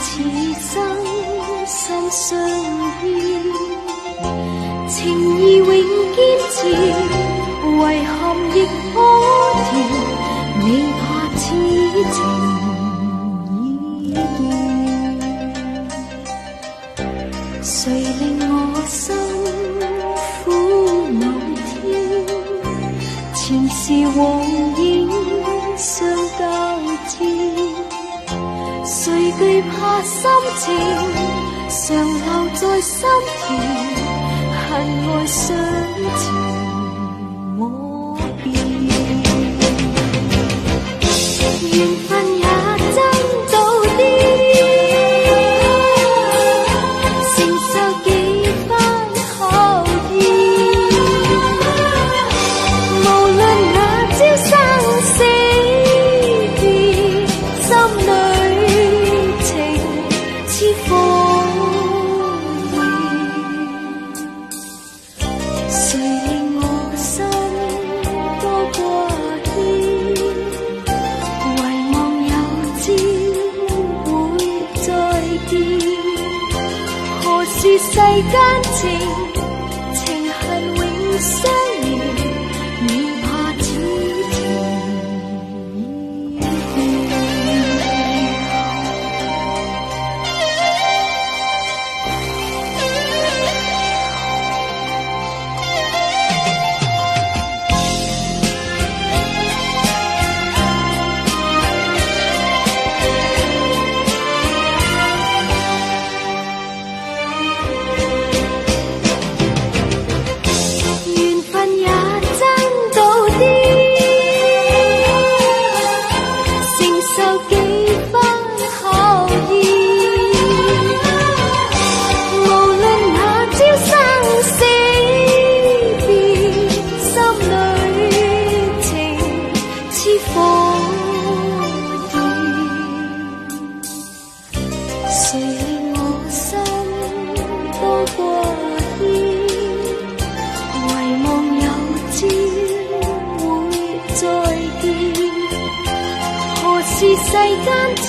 此生心相依，情義永堅持，遺憾亦可調，未怕此情已斷。誰令我心苦某天，前事往影相交織，誰懼怕心情常留在心田，恨愛相纏我便，緣分也真到啲，承受幾番考驗，無論那朝生死別，心裏情似火焰。誰令我心多掛牽，遺忘有朝會再見，何時世間情恨永相連，未怕此情已斷。緣分也真到啲，承受幾番考驗，無論那朝生死別，心裏情似火焰。誰令我心多掛牽，遺忘有朝會再見，何時世間情